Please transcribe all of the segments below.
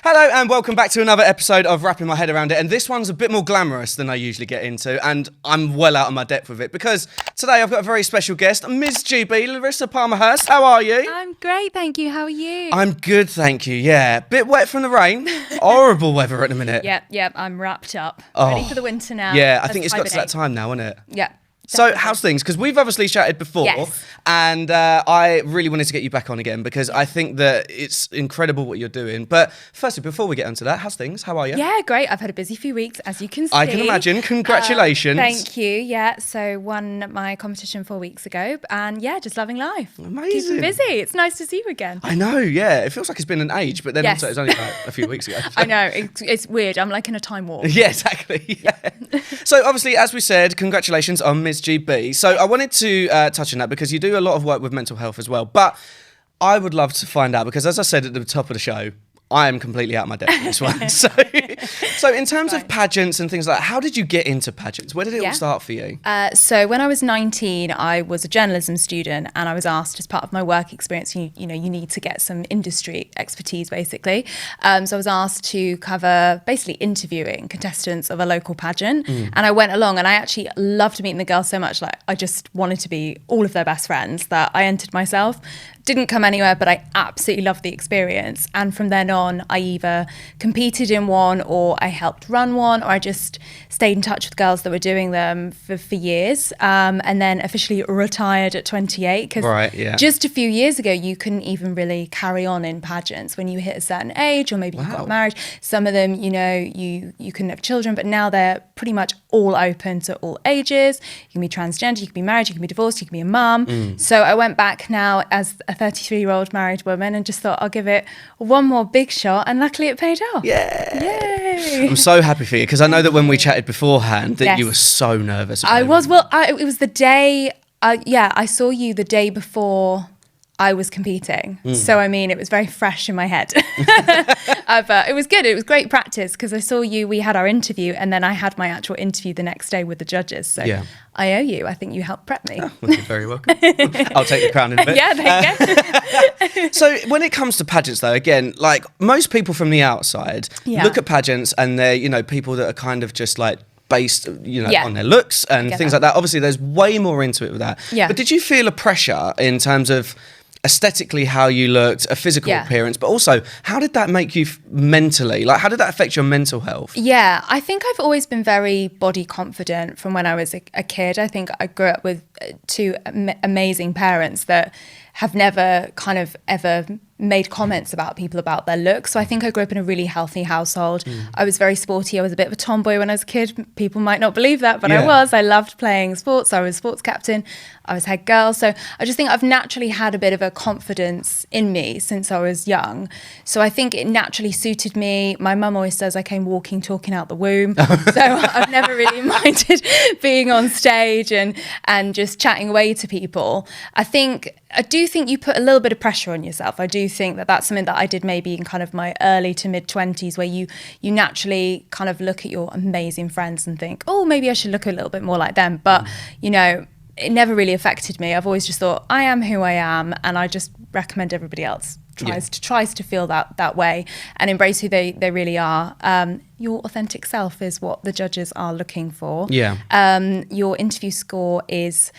Hello and welcome back to another episode of Wrapping My Head Around It, and this one's a bit more glamorous than I usually get into, and I'm well out of my depth with it because today I've got a very special guest, Ms. GB, Larissa Palmer-Hirst. How are you? I'm great, thank you. How are you? I'm good, thank you, yeah. Bit wet from the rain, horrible weather at the minute. Yep, I'm wrapped up. Ready for the winter now. Yeah, I think it's got to that time now, isn't it? Yeah. So, how's things? Because we've obviously chatted before, yes. And I really wanted to get you back on again because I think that it's incredible what you're doing. But firstly, before we get onto that, how's things? How are you? Yeah, great. I've had a busy few weeks, as you can see. I can imagine. Congratulations. Thank you. Yeah, so won my competition 4 weeks ago, and yeah, just loving life. Amazing. Keeping busy. It's nice to see you again. I know, yeah. It feels like it's been an age, but then also it's only like a few weeks ago. So. I know. It's weird. I'm like in a time warp. Yeah, exactly. Yeah. So obviously, as we said, congratulations on Ms. GB. So I wanted to touch on that because you do a lot of work with mental health as well. But I would love to find out because, as I said at the top of the show, I am completely out of my depth on this one. So in terms of pageants and things like that, how did you get into pageants? Where did it all start for you? So when I was 19, I was a journalism student and I was asked as part of my work experience, you need to get some industry expertise basically. So I was asked to cover basically interviewing contestants of a local pageant. And I went along and I actually loved meeting the girls so much. Like I just wanted to be all of their best friends that I entered myself. Didn't come anywhere, but I absolutely loved the experience. And from then on, I either competed in one or I helped run one, or I just stayed in touch with girls that were doing them for years. And then officially retired at 28. Because just a few years ago, you couldn't even really carry on in pageants when you hit a certain age, or maybe you got married. Some of them, you couldn't have children, but now they're pretty much all open to all ages. You can be transgender, you can be married, you can be divorced, you can be a mum. So I went back now as a 33-year-old married woman and just thought I'll give it one more big shot, and luckily it paid off. Yay! I'm so happy for you because I know that when we chatted beforehand that you were so nervous. I was. Well, it was the day. I saw you the day before I was competing. So, I mean, it was very fresh in my head. It was good. It was great practice because I saw you, we had our interview, and then I had my actual interview the next day with the judges. So I owe you. I think you helped prep me. Oh, well, you're very welcome. I'll take the crown in a bit. Yeah, there you go. So when it comes to pageants, though, again, like most people from the outside look at pageants and they're, people that are kind of just like, based, on their looks and things like that. Obviously, there's way more into it with that. Yeah. But did you feel a pressure in terms of aesthetically how you looked, a physical appearance, but also how did that make you mentally? Like, how did that affect your mental health? Yeah, I think I've always been very body confident from when I was a kid. I think I grew up with two amazing parents that have never kind of ever made comments about people about their looks. So I think I grew up in a really healthy household. I was very sporty. I was a bit of a tomboy when I was a kid. People might not believe that, but I was. I loved playing sports. I was sports captain. I was head girl. So I just think I've naturally had a bit of a confidence in me since I was young. So I think it naturally suited me. My mum always says I came walking, talking out the womb. So I've never really minded being on stage and just chatting away to people. I do think you put a little bit of pressure on yourself. I do think that that's something that I did maybe in kind of my early to mid 20s, where you naturally kind of look at your amazing friends and think, oh, maybe I should look a little bit more like them. But, it never really affected me. I've always just thought I am who I am, and I just recommend everybody else tries to feel that way and embrace who they really are. Your authentic self is what the judges are looking for. Your interview score is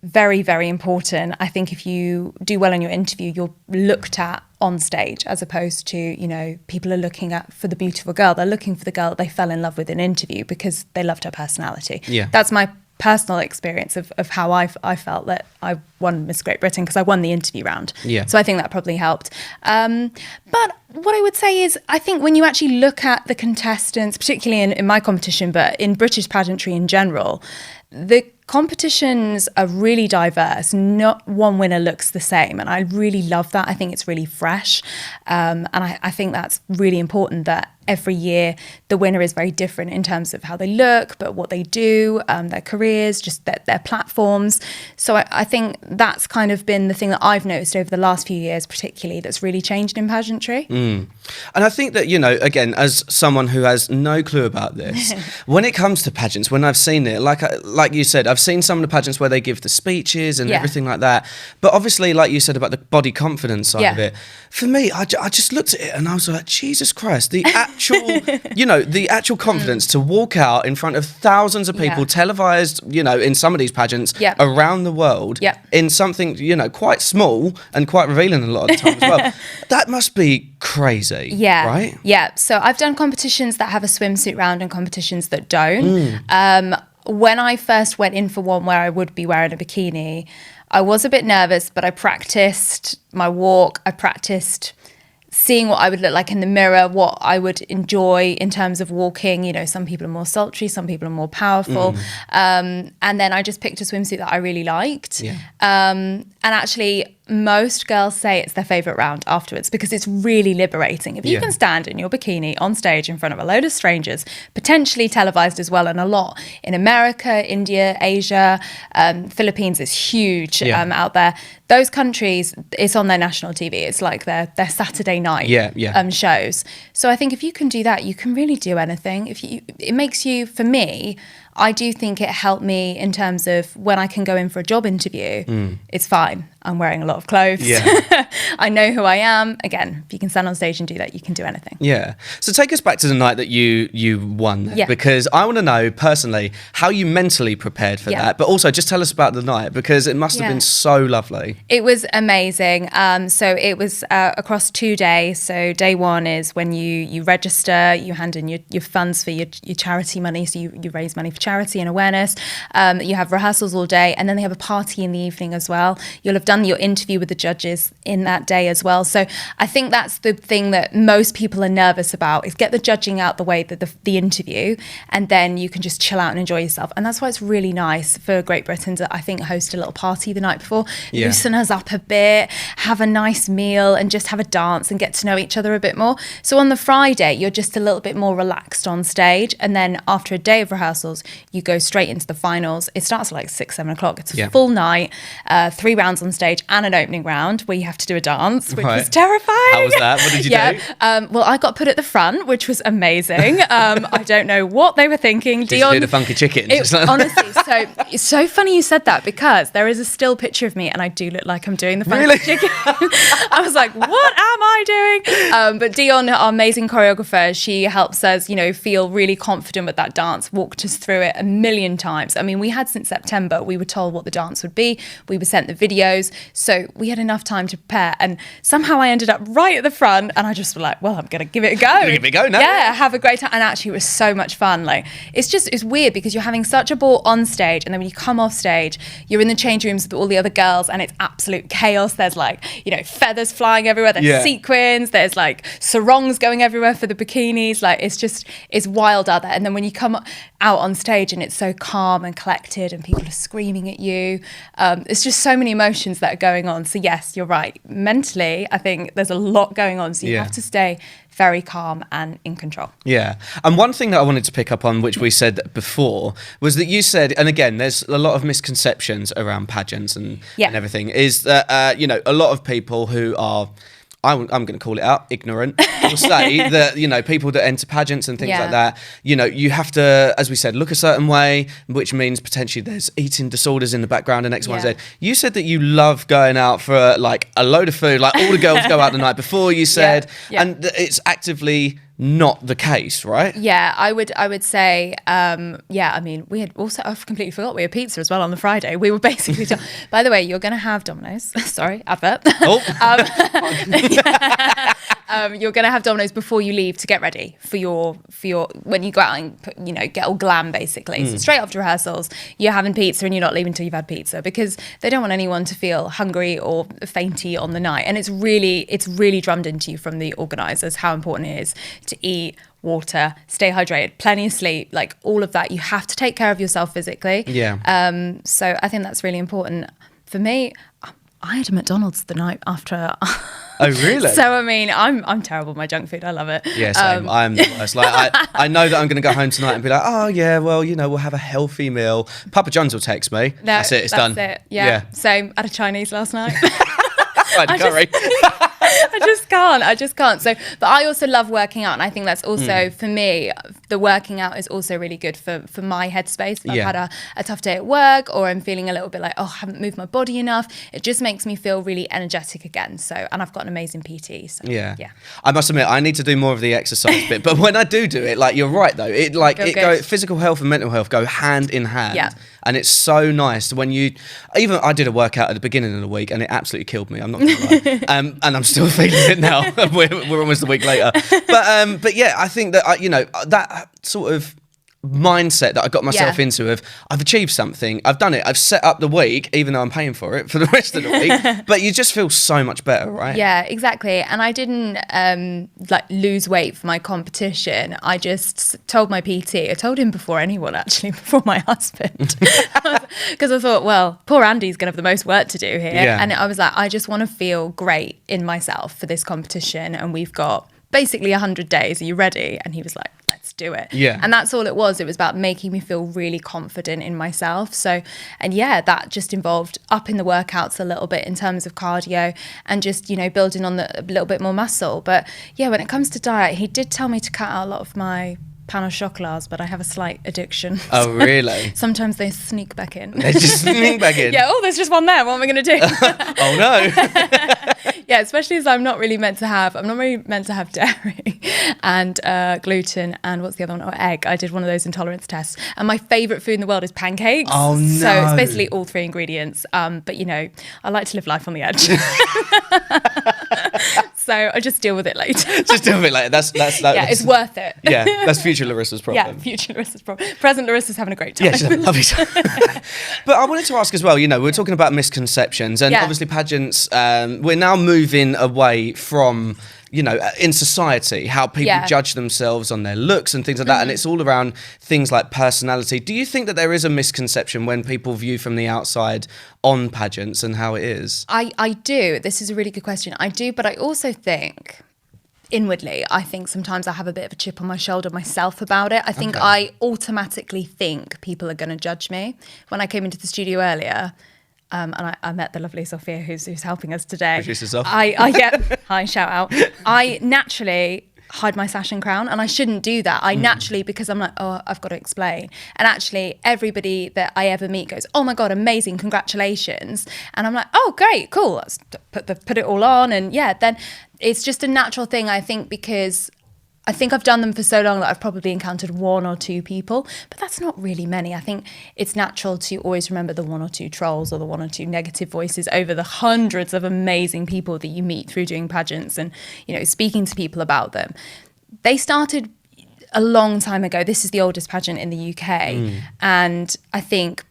very, very important. I think if you do well in your interview, you're looked at on stage as opposed to, people are looking at for the beautiful girl. They're looking for the girl that they fell in love with in interview because they loved her personality. That's my personal experience of how I felt that I won Miss Great Britain because I won the interview round. So I think that probably helped. But what I would say is I think when you actually look at the contestants, particularly in my competition, but in British pageantry in general, the competitions are really diverse. Not one winner looks the same. And I really love that. I think it's really fresh. And I think that's really important that every year the winner is very different in terms of how they look, but what they do, their careers, just their platforms. So I think that's kind of been the thing that I've noticed over the last few years, particularly, that's really changed in pageantry. And I think that, again, as someone who has no clue about this, when it comes to pageants, when I've seen it, like you said, I've seen some of the pageants where they give the speeches and everything like that. But obviously, like you said about the body confidence side of it, for me, I just looked at it and I was like, Jesus Christ, the actual, the actual confidence to walk out in front of thousands of people, televised, in some of these pageants around the world, in something, quite small and quite revealing a lot of the time as well. That must be crazy. Yeah. Right? Yeah. So I've done competitions that have a swimsuit round and competitions that don't. When I first went in for one where I would be wearing a bikini, I was a bit nervous, but I practiced my walk. I practiced seeing what I would look like in the mirror, what I would enjoy in terms of walking. Some people are more sultry, some people are more powerful. And then I just picked a swimsuit that I really liked. Yeah. And actually, most girls say it's their favourite round afterwards because it's really liberating. If you can stand in your bikini on stage in front of a load of strangers, potentially televised as well, and a lot in America, India, Asia, Philippines is huge out there. Those countries, it's on their national TV. It's like their Saturday night shows. So I think if you can do that, you can really do anything. It makes you, for me, I do think it helped me in terms of when I can go in for a job interview, it's fine. I'm wearing a lot of clothes. Yeah. I know who I am. Again, if you can stand on stage and do that, you can do anything. Yeah. So take us back to the night that you won then, because I want to know personally how you mentally prepared for that, but also just tell us about the night because it must have been so lovely. It was amazing. So it was across 2 days. So day one is when you register, you hand in your funds for your charity money. So you raise money for charity and awareness. You have rehearsals all day, and then they have a party in the evening as well. You'll have done your interview with the judges in that day as well. So I think that's the thing that most people are nervous about, is get the judging out the way, the interview, and then you can just chill out and enjoy yourself. And that's why it's really nice for Great Britain to, I think, host a little party the night before, loosen us up a bit, have a nice meal and just have a dance and get to know each other a bit more. So on the Friday, you're just a little bit more relaxed on stage. And then after a day of rehearsals, you go straight into the finals. It starts at like 6-7 o'clock. It's a full night, 3 rounds on stage and an opening round where you have to do a dance, which was terrifying. How was that? What did you do? Well, I got put at the front, which was amazing. I don't know what they were thinking. Did you do the funky chicken? Honestly, so it's so funny you said that because there is a still picture of me and I do look like I'm doing the funky chicken. I was like, what am I doing? But Dion, our amazing choreographer, she helps us, feel really confident with that dance, walked us through it a million times. I mean, we had since September, we were told what the dance would be. We were sent the videos. So we had enough time to prepare. And somehow I ended up right at the front and I just was like, well, I'm going to give it a go. Give it a go now. Yeah, have a great time. And actually it was so much fun. Like, it's weird because you're having such a ball on stage and then when you come off stage, you're in the change rooms with all the other girls and it's absolute chaos. There's like, feathers flying everywhere. There's sequins. There's like sarongs going everywhere for the bikinis. Like, it's wild out there. And then when you come out on stage and it's so calm and collected and people are screaming at you, it's just so many emotions that are going on. So yes, you're right. Mentally, I think there's a lot going on. So you have to stay very calm and in control. Yeah. And one thing that I wanted to pick up on, which we said before, was that you said, and again, there's a lot of misconceptions around pageants and everything, is that, a lot of people who are, I'm going to call it out, ignorant, will say that, people that enter pageants and things like that, you have to, as we said, look a certain way, which means potentially there's eating disorders in the background and X, Y, Z. You said that you love going out for like a load of food, like all the girls go out the night before, you said, and it's actively not the case, right? Yeah, I would say, I mean, we had also, I've completely forgot, we had pizza as well on the Friday. We were basically, by the way, you're going to have Domino's. Sorry, advert. Oh. You're going to have Domino's before you leave to get ready for your when you go out and get all glam basically. So straight after rehearsals, you're having pizza and you're not leaving until you've had pizza because they don't want anyone to feel hungry or fainty on the night. And it's really drummed into you from the organisers how important it is to eat, water, stay hydrated, plenty of sleep, like all of that. You have to take care of yourself physically. Yeah. So I think that's really important. For me, I had a McDonald's the night after. Oh, really? So, I mean, I'm terrible with my junk food. I love it. Yeah, same. I'm the worst. Like, I know that I'm going to go home tonight and be like, oh, yeah, well, we'll have a healthy meal. Papa John's will text me. No, that's it. It's done. That's it. Yeah. Same. I had a Chinese last night. Curry. I just can't. So, but I also love working out, and I think that's also for me, the working out is also really good for my headspace. If I've had a tough day at work, or I'm feeling a little bit like, oh, I haven't moved my body enough, it just makes me feel really energetic again. So, and I've got an amazing PT. So, yeah. I must admit, I need to do more of the exercise bit, but when I do it, like, you're right though, physical health and mental health go hand in hand. Yeah. And it's so nice when I did a workout at the beginning of the week and it absolutely killed me. I'm not gonna lie. And I'm still feeling it now. we're almost a week later. But yeah, I think that that sort of mindset that I got myself into of I've achieved something, I've done it, I've set up the week, even though I'm paying for it for the rest of the week, but you just feel so much better, right? Yeah, exactly. And I didn't lose weight for my competition. I just told my PT, I told him before anyone, actually, before my husband, because I thought, well, poor Andy's gonna have the most work to do here. And I was like, I just want to feel great in myself for this competition, and we've got basically 100 days. Are you ready? And he was like, let's do it. Yeah. And that's all it was. It was about making me feel really confident in myself. So, and that just involved upping the workouts a little bit in terms of cardio and just, building on a little bit more muscle. But yeah, when it comes to diet, he did tell me to cut out a lot of my pain au chocolats, but I have a slight addiction. Oh, really? Sometimes they sneak back in. They just sneak back in? Yeah, there's just one there. What am I going to do? Oh, no. Yeah, especially as I'm not really meant to have dairy and gluten and what's the other one? Oh, egg. I did one of those intolerance tests. And my favourite food in the world is pancakes. Oh, no. So it's basically all 3 ingredients. But, I like to live life on the edge. So I just deal with it later. Just deal with it later. That's it's worth it. Yeah, that's future Larissa's problem. Yeah, future Larissa's problem. Present Larissa's having a great time. Yeah, she's having a lovely time. But I wanted to ask as well, we're talking about misconceptions, and obviously pageants, we're now moving away from, in society, how people judge themselves on their looks and things like that, and it's all around things like personality. Do you think that there is a misconception when people view from the outside on pageants and how it is? I do. This is a really good question. I do, but I also think inwardly, I think sometimes I have a bit of a chip on my shoulder myself about it. I think I automatically think people are going to judge me. When I came into the studio earlier, and I met the lovely Sophia who's helping us today. Producer Sophia. Hi, shout out. I naturally hide my sash and crown, and I shouldn't do that. I naturally, because I'm like, oh, I've got to explain. And actually everybody that I ever meet goes, oh my God, amazing, congratulations. And I'm like, oh, great, cool. Let's put it all on. And then it's just a natural thing, I think, because I think I've done them for so long that I've probably encountered 1 or 2 people, but that's not really many. I think it's natural to always remember the 1 or 2 trolls or the 1 or 2 negative voices over the hundreds of amazing people that you meet through doing pageants and, speaking to people about them. They started a long time ago. This is the oldest pageant in the UK. And I think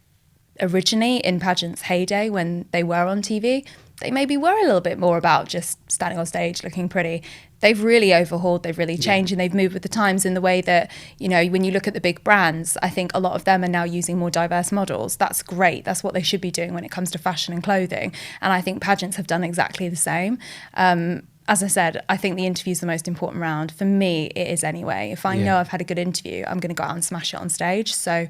originally in pageants' heyday, when they were on TV, they maybe were a little bit more about just standing on stage looking pretty. They've really overhauled, they've really changed, and they've moved with the times in the way that, when you look at the big brands, I think a lot of them are now using more diverse models. That's great. That's what they should be doing when it comes to fashion and clothing. And I think pageants have done exactly the same. As I said, I think the interview is the most important round. For me, it is anyway. If I know I've had a good interview, I'm going to go out and smash it on stage. So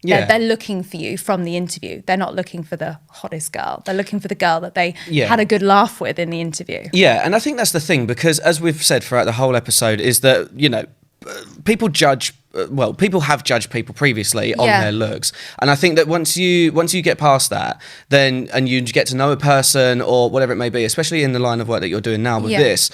they're looking for you from the interview. They're not looking for the hottest girl. They're looking for the girl that they had a good laugh with in the interview. Yeah, and I think that's the thing, because as we've said throughout the whole episode, is that, people judge. People have judged people previously on their looks, and I think that once you get past that, then and you get to know a person or whatever it may be, especially in the line of work that you're doing now with this,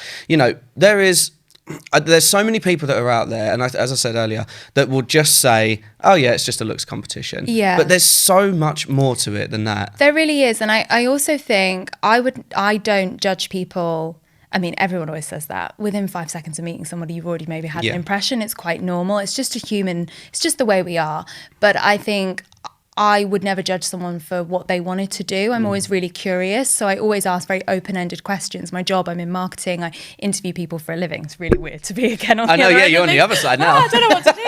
there's so many people that are out there, and as I said earlier, that will just say, oh yeah, it's just a looks competition. Yeah. But there's so much more to it than that. There really is. And I also think I don't judge people. I mean, everyone always says that. Within 5 seconds of meeting somebody, you've already maybe had an impression. It's quite normal. It's just it's just the way we are. But I think I would never judge someone for what they wanted to do. I'm always really curious. So I always ask very open-ended questions. My job, I'm in marketing. I interview people for a living. It's really weird to be again on the other side. I know, you're on the other side now. I don't know what to do.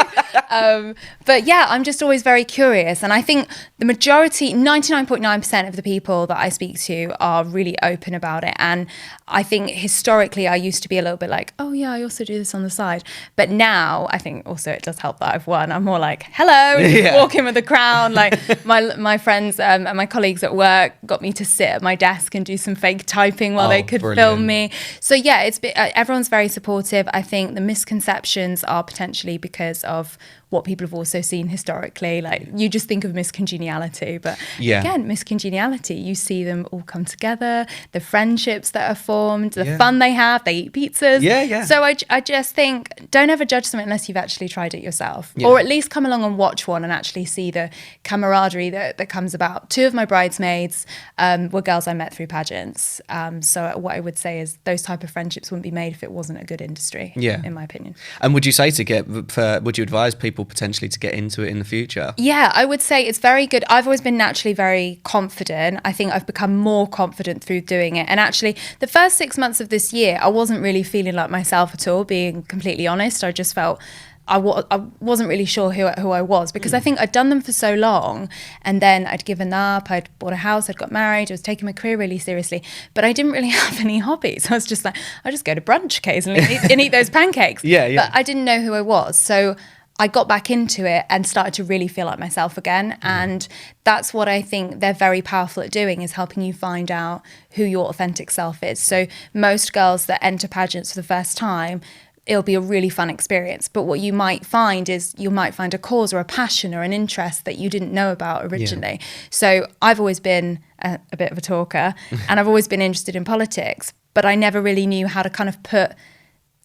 But yeah, I'm just always very curious. And I think the majority, 99.9% of the people that I speak to are really open about it. And I think historically I used to be a little bit like, oh yeah, I also do this on the side. But now I think also it does help that I've won. I'm more like, hello, walk in with the crown. Like my friends and my colleagues at work got me to sit at my desk and do some fake typing while they could film me. So yeah, everyone's very supportive. I think the misconceptions are potentially because of what people have also seen historically. Like you just think of miscongeniality, but again, miscongeniality, you see them all come together, the friendships that are formed, the fun they have, they eat pizzas. So I just think, don't ever judge something unless you've actually tried it yourself, or at least come along and watch one and actually see the camaraderie that comes about. 2 of my bridesmaids were girls I met through pageants. So what I would say is those type of friendships wouldn't be made if it wasn't a good industry, in my opinion. And would you say would you advise people potentially to get into it in the future? Yeah, I would say it's very good. I've always been naturally very confident. I think I've become more confident through doing it. And actually, the first 6 months of this year, I wasn't really feeling like myself at all, being completely honest. I just felt I wasn't really sure who I was, because I think I'd done them for so long, and then I'd given up, I'd bought a house, I'd got married, I was taking my career really seriously, but I didn't really have any hobbies. I was just like, I just go to brunch occasionally and eat those pancakes. But I didn't know who I was. So I got back into it and started to really feel like myself again. And that's what I think they're very powerful at doing, is helping you find out who your authentic self is. So most girls that enter pageants for the first time, it'll be a really fun experience. But what you might find is you might find a cause or a passion or an interest that you didn't know about originally. So I've always been a bit of a talker and I've always been interested in politics, but I never really knew how to kind of put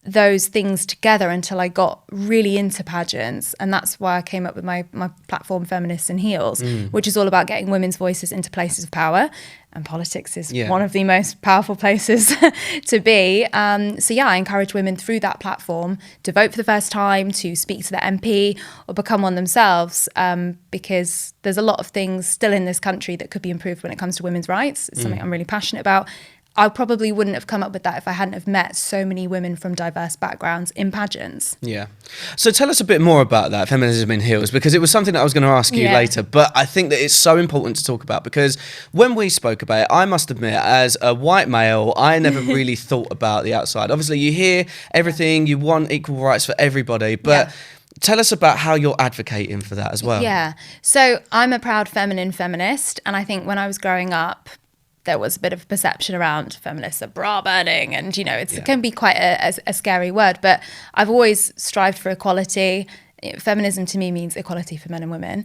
those things together until I got really into pageants. And that's why I came up with my platform, Feminists in Heels, which is all about getting women's voices into places of power. And politics is one of the most powerful places to be. So yeah, I encourage women through that platform to vote for the first time, to speak to their MP or become one themselves, because there's a lot of things still in this country that could be improved when it comes to women's rights. It's something I'm really passionate about. I probably wouldn't have come up with that if I hadn't have met so many women from diverse backgrounds in pageants. Yeah. So tell us a bit more about that, Feminism in Heels, because it was something that I was going to ask you later, but I think that it's so important to talk about, because when we spoke about it, I must admit, as a white male, I never really thought about the outside. Obviously, you hear everything, you want equal rights for everybody, but tell us about how you're advocating for that as well. Yeah. So I'm a proud feminine feminist, and I think when I was growing up, there was a bit of perception around feminists are bra burning, and it can be quite a scary word, but I've always strived for equality. Feminism to me means equality for men and women.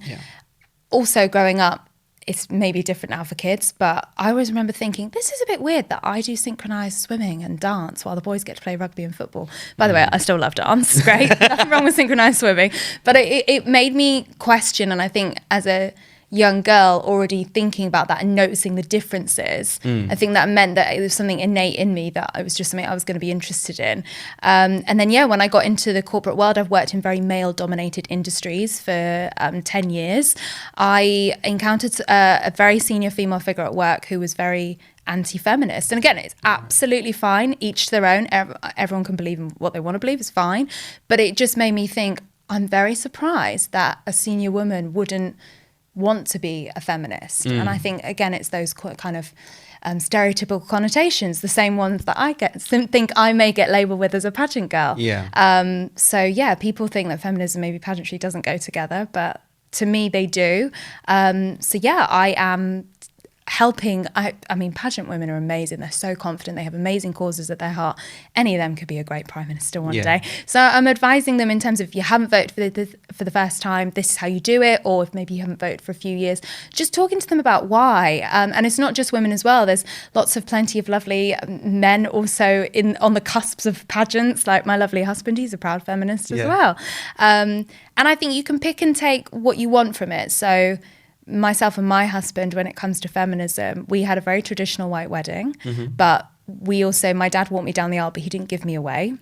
Also growing up, it's maybe different now for kids, but I always remember thinking, this is a bit weird that I do synchronized swimming and dance while the boys get to play rugby and football. By the way, I still love dance. It's great. Nothing wrong with synchronized swimming, but it made me question. And I think as a young girl already thinking about that and noticing the differences, I think that meant that it was something innate in me, that it was just something I was going to be interested in. And then when I got into the corporate world, I've worked in very male dominated industries for 10 years. I encountered a very senior female figure at work who was very anti-feminist. And again, it's absolutely fine, each to their own. Everyone can believe in what they want to believe, it's fine. But it just made me think, I'm very surprised that a senior woman wouldn't want to be a feminist. And I think, again, it's those kind of stereotypical connotations, the same ones that I think I may get labelled with as a pageant girl. So people think that feminism, maybe pageantry, doesn't go together, but to me they do. I am helping. I mean, pageant women are amazing. They're so confident. They have amazing causes at their heart. Any of them could be a great prime minister one day. So I'm advising them in terms of, if you haven't voted for the first time, this is how you do it. Or if maybe you haven't voted for a few years, just talking to them about why. And it's not just women as well. There's plenty of lovely men also on the cusps of pageants, like my lovely husband. He's a proud feminist as well. And I think you can pick and take what you want from it. So myself and my husband, when it comes to feminism, we had a very traditional white wedding, but my dad walked me down the aisle, but he didn't give me away.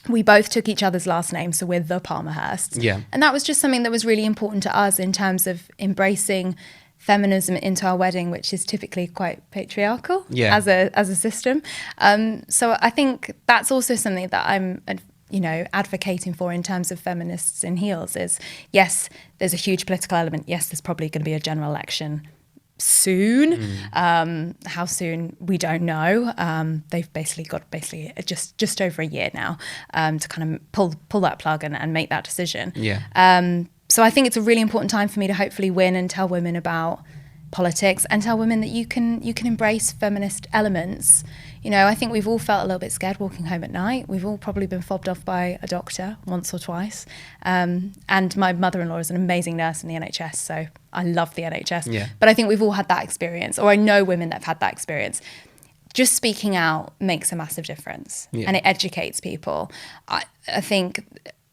We both took each other's last name, so we're the Palmer-Hirst. And that was just something that was really important to us in terms of embracing feminism into our wedding, which is typically quite patriarchal as a system. So I think that's also something that I'm advocating for in terms of feminists in heels is, yes, there's a huge political element. Yes, there's probably going to be a general election soon. How soon, we don't know. They've basically got just over a year now to kind of pull that plug and make that decision. So I think it's a really important time for me to hopefully win and tell women about politics and tell women that you can embrace feminist elements. I think we've all felt a little bit scared walking home at night. We've all probably been fobbed off by a doctor once or twice. And my mother-in-law is an amazing nurse in the NHS, so I love the NHS. Yeah. But I think we've all had that experience, or I know women that have had that experience. Just speaking out makes a massive difference, and it educates people. I think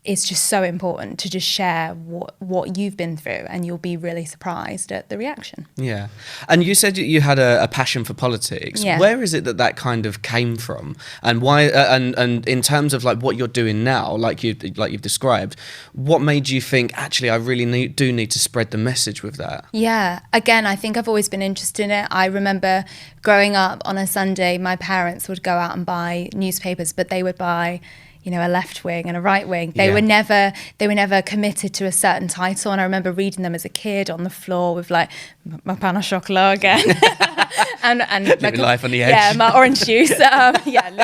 it's just so important to just share what you've been through, and you'll be really surprised at the reaction. Yeah. And you said you had a passion for politics. Yeah. Where is it that kind of came from, and why? And in terms of like what you're doing now, like you've described, what made you think actually I really do need to spread the message with that? Yeah. Again, I think I've always been interested in it. I remember growing up on a Sunday, my parents would go out and buy newspapers, but they would buy a left wing and a right wing. They were never committed to a certain title. And I remember reading them as a kid on the floor with like my pain au chocolat again. and living life on the edge. Yeah, my orange juice.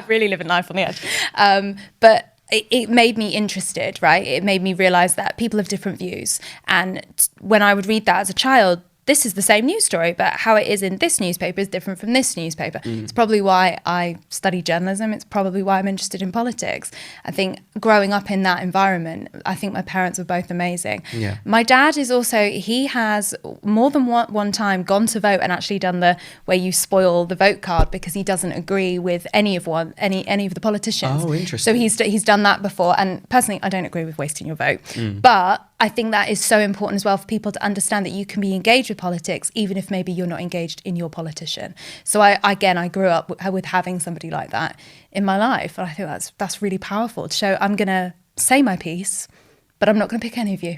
Really living life on the edge. But it made me interested, right? It made me realize that people have different views. And when I would read that as a child, this is the same news story, but how it is in this newspaper is different from this newspaper. It's probably why I study journalism. It's probably why I'm interested in politics. I think growing up in that environment, I think my parents were both amazing. Yeah. My dad is also, he has more than one time gone to vote and actually done the where you spoil the vote card because he doesn't agree with any of the politicians. Oh, interesting. So he's done that before. And personally, I don't agree with wasting your vote. But I think that is so important as well for people to understand that you can be engaged with politics even if maybe you're not engaged in your politician. So I grew up with having somebody like that in my life, and I think that's really powerful to show I'm going to say my piece, but I'm not going to pick any of you.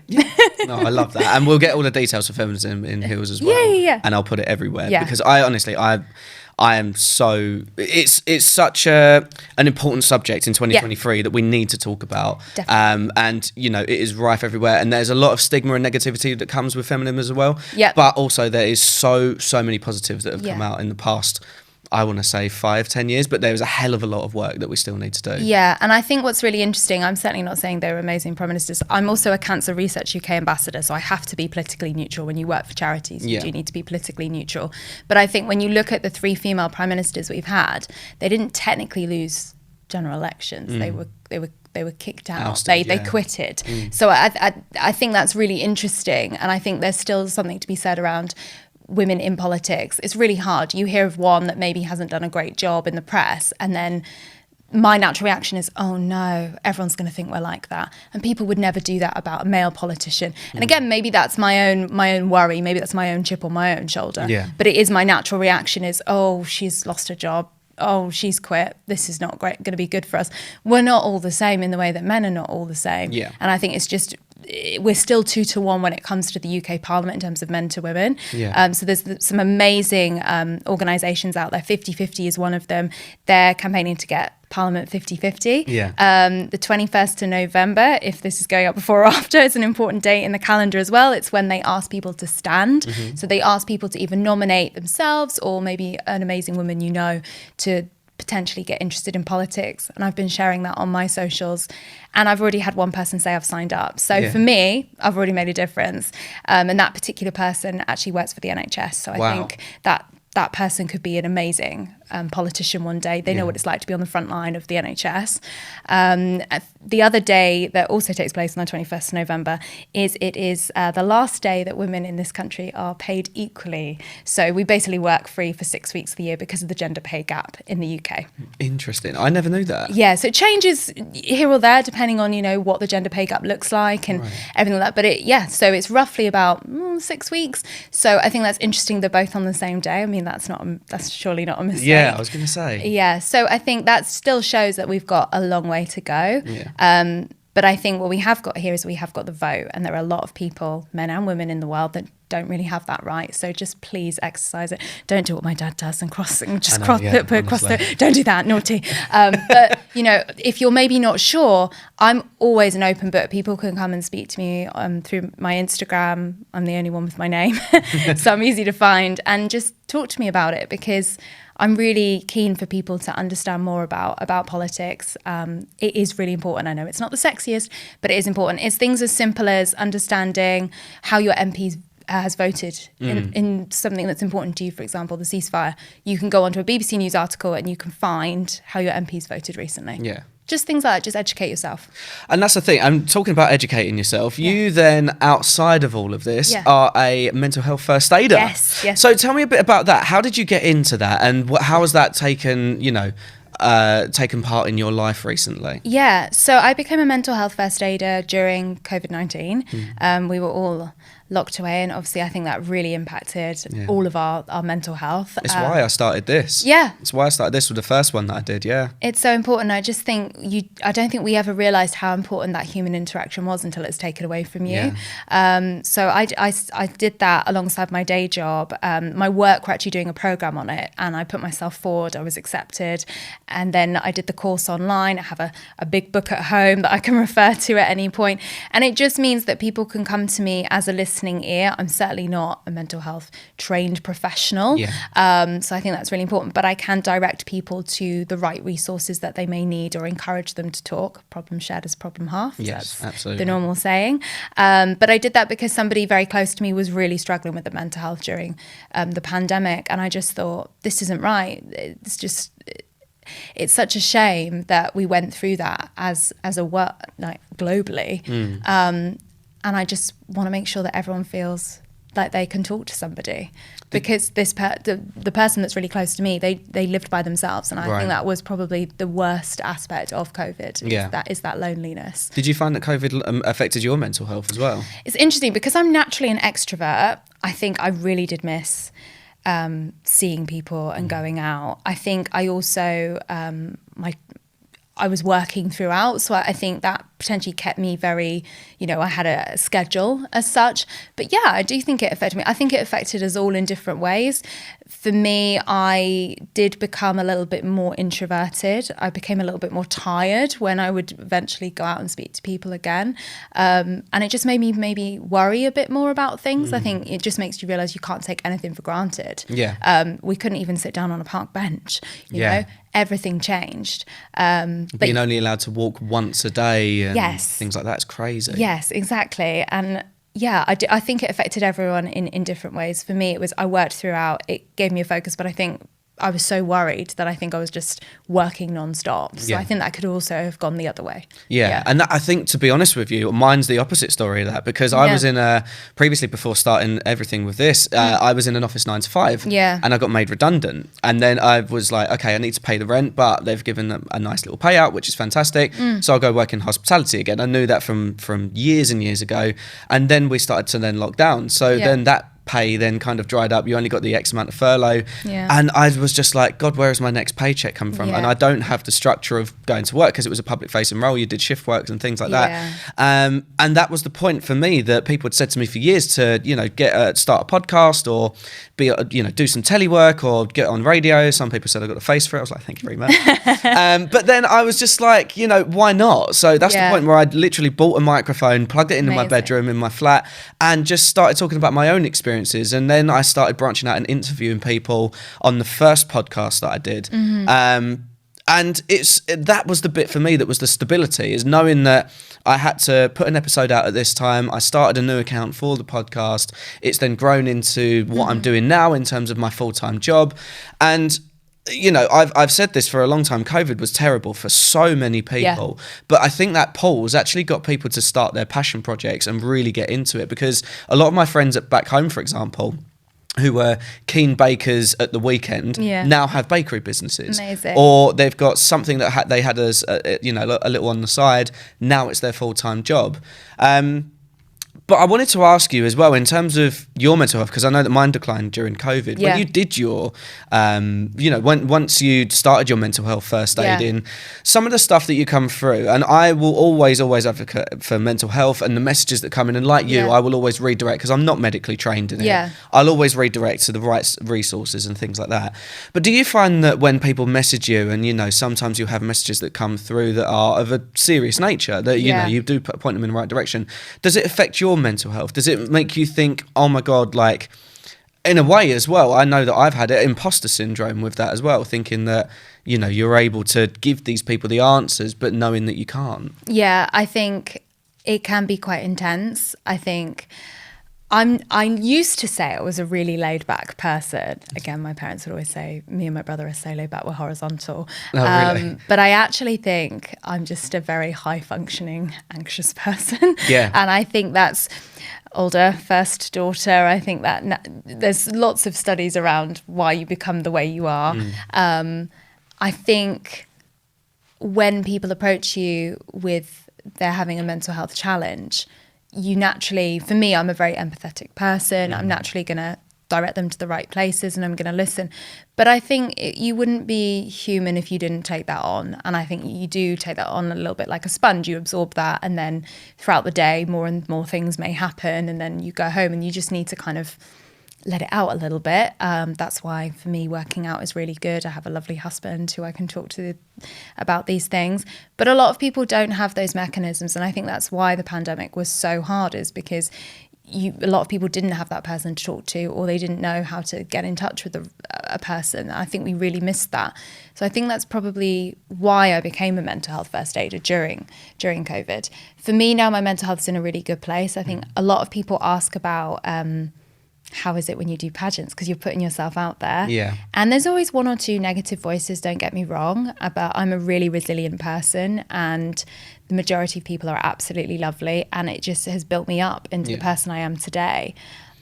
No, I love that. And we'll get all the details of feminism in Heels as well. Yeah. And I'll put it everywhere because I am so, it's such an important subject in 2023 that we need to talk about. And it is rife everywhere, and there's a lot of stigma and negativity that comes with feminism as well. But also there is so many positives that have come out in the past, I want to say 5-10 years, but there's a hell of a lot of work that we still need to do. Yeah, and I think what's really interesting, I'm certainly not saying they were amazing prime ministers. I'm also a Cancer Research UK ambassador, so I have to be politically neutral. When you work for charities, you do need to be politically neutral. But I think when you look at the 3 female prime ministers we've had, they didn't technically lose general elections. They were kicked out. Ousted, they quitted. So I think that's really interesting, and I think there's still something to be said around women in politics. It's really hard. You hear of one that maybe hasn't done a great job in the press, and then my natural reaction is, oh no, everyone's going to think we're like that. And people would never do that about a male politician. And again, maybe that's my own worry. Maybe that's my own chip on my own shoulder. But it is my natural reaction is, oh, she's lost her job. Oh, she's quit. This is not going to be good for us. We're not all the same in the way that men are not all the same. And I think it's just, we're still 2-1 when it comes to the UK Parliament in terms of men to women. So there's some amazing organisations out there. 50-50 is one of them. They're campaigning to get Parliament 50-50. The 21st of November, if this is going up before or after, it's an important date in the calendar as well. It's when they ask people to stand. So they ask people to either nominate themselves or maybe an amazing woman to potentially get interested in politics. And I've been sharing that on my socials, and I've already had one person say I've signed up. So for me, I've already made a difference. And that particular person actually works for the NHS. So I think that person could be an amazing politician one day. They know what it's like to be on the front line of the NHS. The other day that also takes place on the 21st of November is the last day that women in this country are paid equally. So we basically work free for 6 weeks of the year because of the gender pay gap in the UK. Interesting. I never knew that. Yeah, so it changes here or there depending on, what the gender pay gap looks like and everything like that. But so it's roughly about 6 weeks. So I think that's interesting. They're both on the same day. I mean, that's surely not a mistake. Yeah, I was going to say. Yeah, so I think that still shows that we've got a long way to go. But I think what we have got here is we have got the vote, and there are a lot of people, men and women in the world, that don't really have that right. So just please exercise it. Don't do what my dad does and don't do that, naughty. But, you know, if you're maybe not sure, I'm always an open book. People can come and speak to me through my Instagram. I'm the only one with my name, so I'm easy to find, and just talk to me about it, because I'm really keen for people to understand more about politics. It is really important. I know it's not the sexiest, but it is important. It's things as simple as understanding how your MPs has voted in something that's important to you. For example, the ceasefire. You can go onto a BBC News article and you can find how your MPs voted recently. Yeah. Just things like that, just educate yourself. And that's the thing, I'm talking about educating yourself. Yeah. You then, outside of all of this, are a mental health first aider. Yes. So tell me a bit about that. How did you get into that, and how has that taken part in your life recently? Yeah, so I became a mental health first aider during COVID-19. We were all locked away, and obviously I think that really impacted all of our mental health. It's why I started this. Yeah. It's why I started this with the first one that I did, It's so important. I just think I don't think we ever realised how important that human interaction was until it's taken away from you. So I did that alongside my day job. My work were actually doing a programme on it, and I put myself forward, I was accepted, and then I did the course online. I have a big book at home that I can refer to at any point, and it just means that people can come to me as a listening ear. I'm certainly not a mental health trained professional, so I think that's really important, but I can direct people to the right resources that they may need, or encourage them to talk. Problem shared is problem half. Yes, that's absolutely the normal saying. But I did that because somebody very close to me was really struggling with the mental health during the pandemic, and I just thought, this isn't right. It's such a shame that we went through that as a work, like globally. And I just want to make sure that everyone feels like they can talk to somebody, because the person that's really close to me, they lived by themselves, and I think that was probably the worst aspect of COVID. Is that loneliness. Did you find that COVID affected your mental health as well? It's interesting, because I'm naturally an extrovert. I think I really did miss seeing people and going out. I think I also I was working throughout, so I think that potentially kept me very, I had a schedule as such. But yeah, I do think it affected me. I think it affected us all in different ways. For me, I did become a little bit more introverted. I became a little bit more tired when I would eventually go out and speak to people again. And it just made me maybe worry a bit more about things. I think it just makes you realise you can't take anything for granted. We couldn't even sit down on a park bench, you know. Everything changed. Being only allowed to walk once a day and things like that is crazy. Yes, exactly. And I think it affected everyone in different ways. For me, I worked throughout. It gave me a focus, but I think I was so worried that I think I was just working non-stop. So I think that could also have gone the other way. And I think, to be honest with you, mine's the opposite story of that, because I was in previously, before starting everything with this, I was in an office 9 to 5 and I got made redundant, and then I was like, okay, I need to pay the rent, but they've given a nice little payout, which is fantastic, so I'll go work in hospitality again. I knew that from years and years ago, and then we started to then lock down, so then that pay then kind of dried up. You only got the X amount of furlough, and I was just like, God, where is my next paycheck coming from? And I don't have the structure of going to work, because it was a public facing role. You did shift works and things like that, and that was the point for me, that people had said to me for years to start a podcast, or do some telework, or get on radio. Some people said I got a face for it. I was like, thank you very much. But then I was just like, why not? So that's the point where I literally bought a microphone, plugged it into my bedroom in my flat, and just started talking about my own experiences. And then I started branching out and interviewing people on the first podcast that I did. And that was the bit for me that was the stability, is knowing that I had to put an episode out at this time. I started a new account for the podcast. It's then grown into what I'm doing now in terms of my full-time job. And I've said this for a long time. COVID was terrible for so many people, but I think that pause actually got people to start their passion projects and really get into it, because a lot of my friends back home, for example, who were keen bakers at the weekend, now have bakery businesses. Amazing. Or they've got something that they had as a little on the side. Now it's their full-time job. But I wanted to ask you as well, in terms of your mental health, because I know that mine declined during COVID. Yeah. When you did your, once you started your mental health first aiding, some of the stuff that you come through, and I will always advocate for mental health and the messages that come in. And like you, I will always redirect, because I'm not medically trained in it. Yeah. I'll always redirect to the right resources and things like that. But do you find that when people message you, and, sometimes you have messages that come through that are of a serious nature, that, you do point them in the right direction, does it affect your mental health? Does it make you think, oh my God, like, in a way as well, I know that I've had imposter syndrome with that as well, thinking that, you're able to give these people the answers, but knowing that you can't. Yeah, I think it can be quite intense. I think I used to say I was a really laid back person. Again, my parents would always say me and my brother are so laid back, we're horizontal. Oh, really? But I actually think I'm just a very high functioning, anxious person. Yeah. And I think that's older, first daughter. I think that there's lots of studies around why you become the way you are. I think when people approach you with they're having a mental health challenge, you naturally, for me, I'm a very empathetic person. I'm naturally going to direct them to the right places and I'm going to listen. But I think you wouldn't be human if you didn't take that on. And I think you do take that on a little bit like a sponge. You absorb that, and then throughout the day, more and more things may happen. And then you go home and you just need to kind of let it out a little bit. That's why, for me, working out is really good. I have a lovely husband who I can talk to about these things. But a lot of people don't have those mechanisms. And I think that's why the pandemic was so hard, is because a lot of people didn't have that person to talk to, or they didn't know how to get in touch with a person. I think we really missed that. So I think that's probably why I became a mental health first aider during COVID. For me now, my mental health is in a really good place. I think a lot of people ask about how is it when you do pageants, because you're putting yourself out there. Yeah. And there's always one or two negative voices, don't get me wrong, but I'm a really resilient person, and the majority of people are absolutely lovely, and it just has built me up into the person I am today.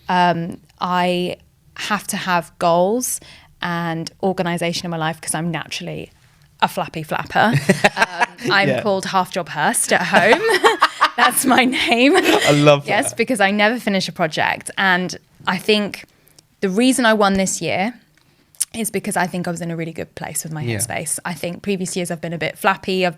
I have to have goals and organisation in my life because I'm naturally a flappy flapper. I'm called Half Job Hirst at home. That's my name. I love that. Yes, because I never finish a project. And I think the reason I won this year is because I think I was in a really good place with my headspace. I think previous years I've been a bit flappy. I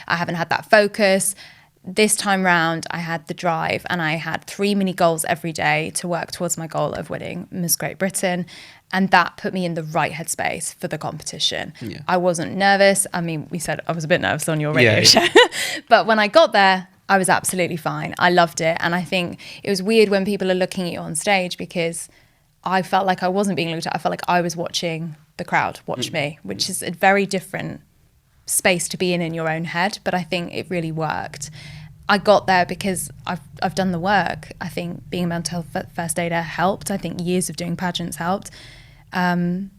haven't had that focus. This time round, I had the drive, and I had 3 mini goals every day to work towards my goal of winning Miss Great Britain. And that put me in the right headspace for the competition. Yeah. I wasn't nervous. I mean, we said I was a bit nervous on your radio show. But when I got there, I was absolutely fine. I loved it. And I think it was weird when people are looking at you on stage, because I felt like I wasn't being looked at. I felt like I was watching the crowd watch me, which is a very different space to be in your own head. But I think it really worked. I got there because I've done the work. I think being a mental health first aider helped. I think years of doing pageants helped. And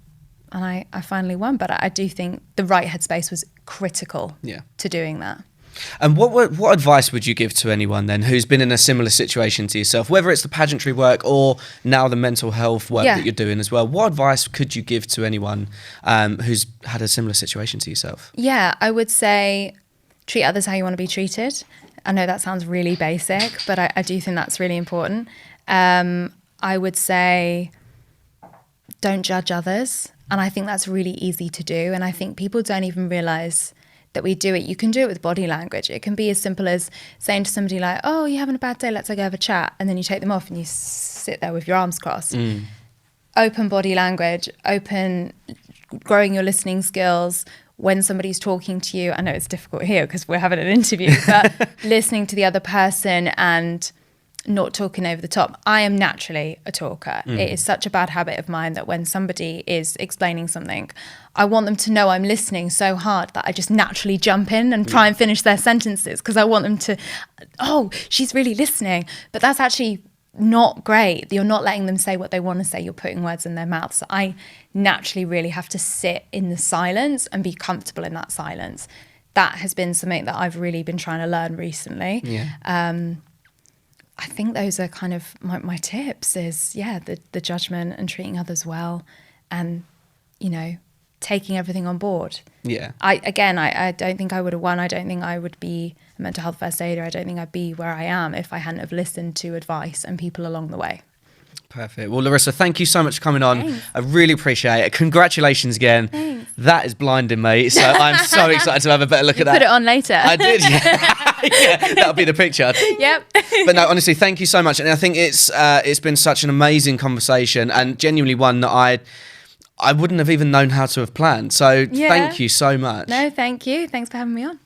I finally won. But I do think the right headspace was critical to doing that. And what advice would you give to anyone then who's been in a similar situation to yourself, whether it's the pageantry work or now the mental health work that you're doing as well? What advice could you give to anyone who's had a similar situation to yourself? Yeah, I would say treat others how you want to be treated. I know that sounds really basic, but I do think that's really important. I would say don't judge others. And I think that's really easy to do. And I think people don't even realise that we do it. You can do it with body language. It can be as simple as saying to somebody like, oh, you're having a bad day, let's go have a chat. And then you take them off and you sit there with your arms crossed. Open body language, growing your listening skills. When somebody's talking to you, I know it's difficult here because we're having an interview, but listening to the other person and not talking over the top. I am naturally a talker. It is such a bad habit of mine that when somebody is explaining something, I want them to know I'm listening so hard that I just naturally jump in and try and finish their sentences because I want them to, oh, she's really listening. But that's actually not great. You're not letting them say what they want to say. You're putting words in their mouth. So I naturally really have to sit in the silence and be comfortable in that silence. That has been something that I've really been trying to learn recently. I think those are kind of my tips is, the judgment and treating others well and, taking everything on board. Yeah. I don't think I would have won. I don't think I would be a mental health first aider. I don't think I'd be where I am if I hadn't have listened to advice and people along the way. Perfect. Well, Larissa, thank you so much for coming on. Thanks. I really appreciate it. Congratulations again. Thanks. That is blinding me. So I'm so excited to have a better look at that. Put it on later. I did. Yeah, that'll be the picture. Yep. But no, honestly, thank you so much. And I think it's been such an amazing conversation, and genuinely one that I wouldn't have even known how to have planned. So thank you so much. No, thank you. Thanks for having me on.